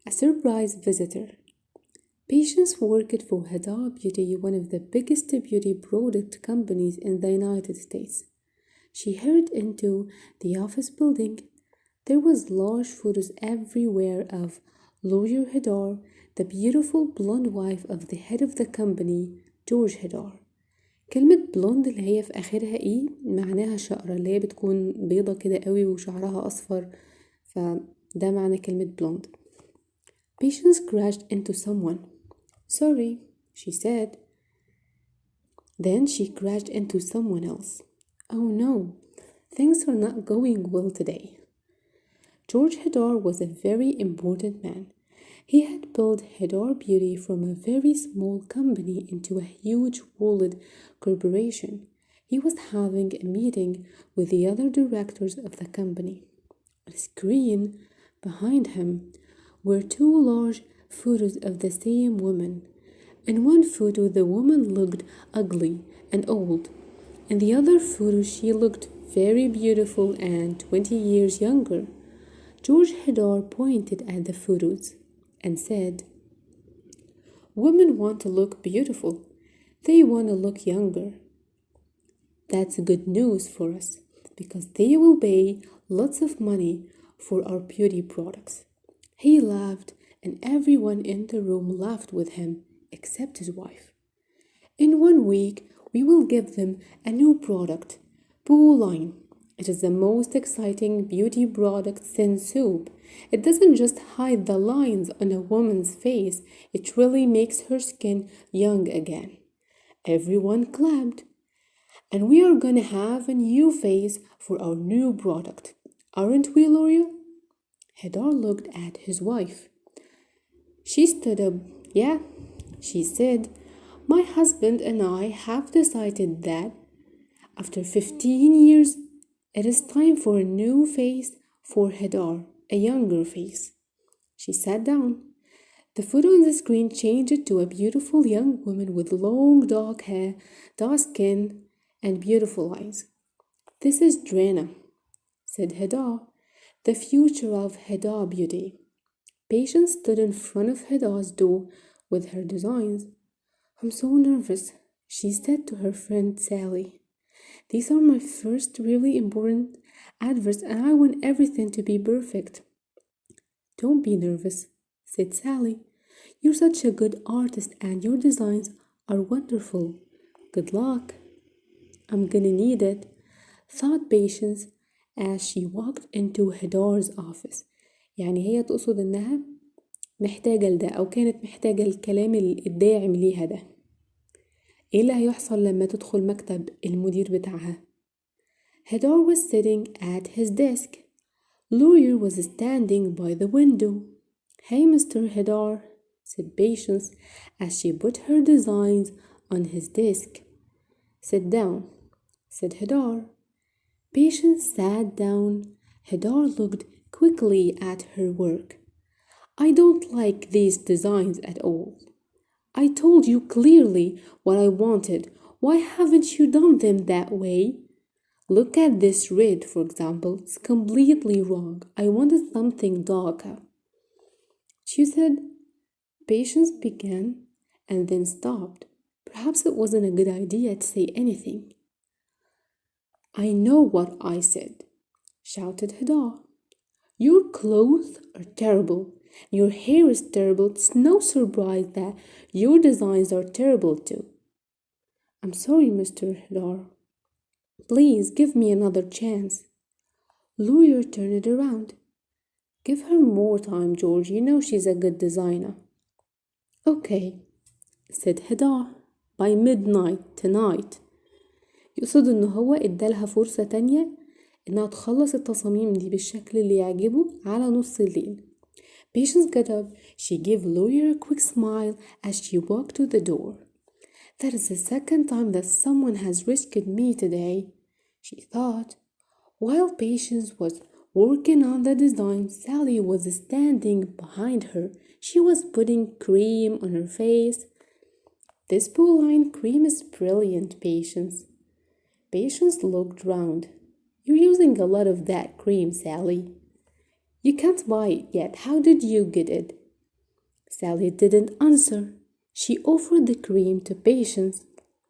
A surprise visitor. Patience worked for Huda Beauty, one of the biggest beauty product companies in the United States. She hurried into the office building. There was large photos everywhere of Lawyer Hadar, the beautiful blonde wife of the head of the company, George Hadar. كلمة بلوند اللي هي في آخرها إيه معناها شقرة، اللي هي بتكون بيضة كده قوي وشعرها أصفر، فده معنى كلمة بلوند. Patience crashed into someone. Sorry, she said. Then she crashed into someone else. Oh no, things are not going well today. George Hadar was a very important man. He had built Hadar Beauty from a very small company into a huge world corporation. He was having a meeting with the other directors of the company. On a screen behind him were two large photos of the same woman. In one photo, the woman looked ugly and old. In the other photo, she looked very beautiful and 20 years younger. George Hadar pointed at the photos and said, "Women want to look beautiful. They want to look younger. That's good news for us because they will pay lots of money for our beauty products." He laughed, and everyone in the room laughed with him except his wife. In 1 week, we will give them a new product, Poo Line. It is the most exciting beauty product since soap. It doesn't just hide the lines on a woman's face, it really makes her skin young again. Everyone clapped. And we are gonna have a new face for our new product. Aren't we, L'Oreal? Hadar looked at his wife. She stood up. Yeah, she said, my husband and I have decided that after 15 years, it is time for a new face for Hadar, a younger face. She sat down. The photo on the screen changed to a beautiful young woman with long dark hair, dark skin, and beautiful eyes. This is Drana, said Hadar, the future of Hadar Beauty. Patience stood in front of Hadar's door with her designs. I'm so nervous, she said to her friend Sally. These are my first really important adverts and I want everything to be perfect. Don't be nervous, said Sally. You're such a good artist and your designs are wonderful. Good luck. I'm gonna need it, thought Patience as she walked into Hadar's office. يعني هي تقصد إنها محتاجة لده أو كانت محتاجة الكلام الداعم ليها ده. إيه اللي هيحصل لما تدخل مكتب المدير بتاعها؟ Hadar was sitting at his desk. Lawyer was standing by the window. Hey, Mr. Hadar, said Patience as she put her designs on his desk. Sit down, said Hadar. Patience sat down. Hadar looked quickly at her work. I don't like these designs at all. I told you clearly what I wanted. Why haven't you done them that way? Look at this red, for example. It's completely wrong. I wanted something darker. She said. Patience began and then stopped. Perhaps it wasn't a good idea to say anything. I know what I said, shouted Hadar. Your clothes are terrible. Your hair is terrible. It's no surprise that your designs are terrible too. I'm sorry, Mr. Hadar. Please give me another chance. Lawyer turned around. Give her more time, George. You know she's a good designer. Okay, said Hadar. By midnight tonight. يقصد إنه هو إدالها فرصة تانية إنها تخلص التصاميم دي بالشكل اللي يعجبه على نص الليل. Patience got up. She gave Lawyer a quick smile as she walked to the door. That is the second time that someone has rescued me today, she thought. While Patience was working on the design, Sally was standing behind her. She was putting cream on her face. This Poo Line cream is brilliant, Patience. Patience looked round. You're using a lot of that cream, Sally. You can't buy it yet. How did you get it? Sally didn't answer. She offered the cream to Patience.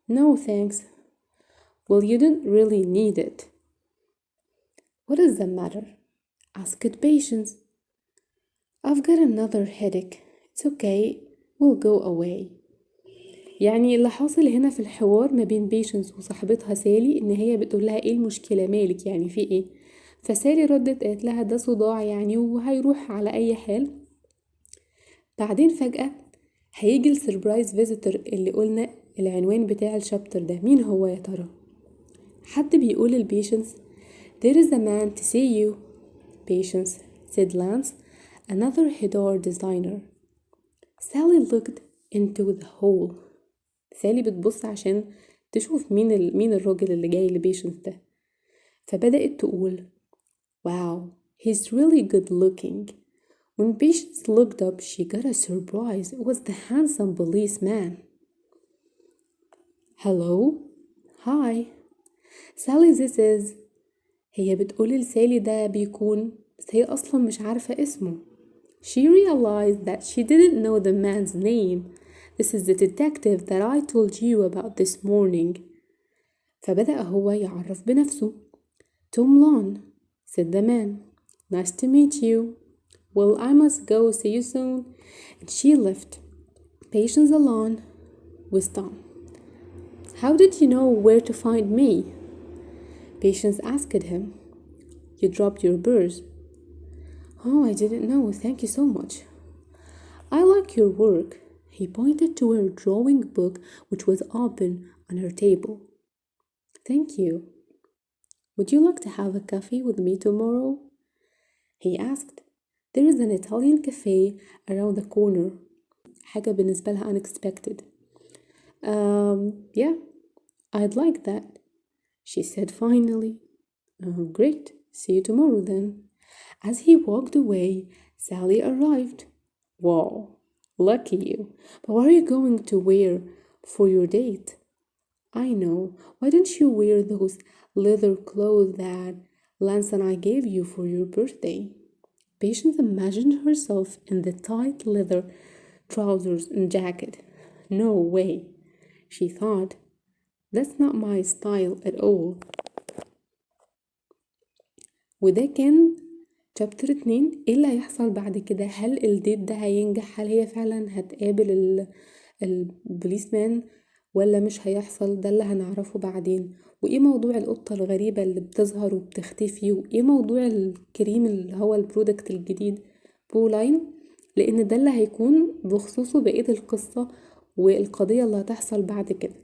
No, thanks. Well, you didn't really need it. What is the matter? Asked Patience. I've got another headache. It's okay. We'll go away. يعني اللي حاصل هنا في الحوار ما بين بيشنس وصاحبتها سالي ان هي بتقول لها ايه المشكلة مالك يعني في ايه. فسالي ردت قالت لها ده صداع يعني وهيروح على اي حال. بعدين فجأة هيجي السربرايز فيزيتور اللي قلنا العنوان بتاع الشابتر ده مين هو يا ترى. حد بيقول للبيشنس There is a man to see you. Patience, said Lance, another Hedar designer. Sally looked into the hole. سالي بتبص عشان تشوف مين الراجل اللي جاي لبيشنس ده. فبدأت تقول Wow, he's really good looking. When Patience looked up, she got a surprise. It was the handsome policeman. Hello? Hi. Sally, this is... هي بتقول لسالي ده بيكون بس هي أصلا مش عارفة اسمه. She realized that she didn't know the man's name. This is the detective that I told you about this morning. فبدأ هو يعرف بنفسه. Tom Lon, said the man. Nice to meet you. Well, I must go. See you soon. And she left. Patience alone with Tom. How did you know where to find me? Patience asked him. You dropped your purse. Oh, I didn't know. Thank you so much. I like your work. He pointed to her drawing book which was open on her table. Thank you. Would you like to have a coffee with me tomorrow? He asked. There is an Italian cafe around the corner. حاجة بالنسبة لها unexpected. Yeah, I'd like that, she said finally. Great. See you tomorrow then. As he walked away, Sally arrived. Wow, lucky you. But what are you going to wear for your date? I know. Why don't you wear those leather clothes that Lance and I gave you for your birthday? Patience imagined herself in the tight leather trousers and jacket. No way, she thought. That's not my style at all. وده كان شابتر 2. ايه اللي هيحصل بعد كده؟ هل الديت ده هينجح؟ هل هي فعلا هتقابل البوليسمان ولا مش هيحصل؟ ده اللي هنعرفه بعدين. وايه موضوع القطة الغريبة اللي بتظهر وبتختفي؟ وايه موضوع الكريم اللي هو البرودكت الجديد برولاين؟ لان ده اللي هيكون بخصوصه بقية القصة والقضية اللي هتحصل بعد كده.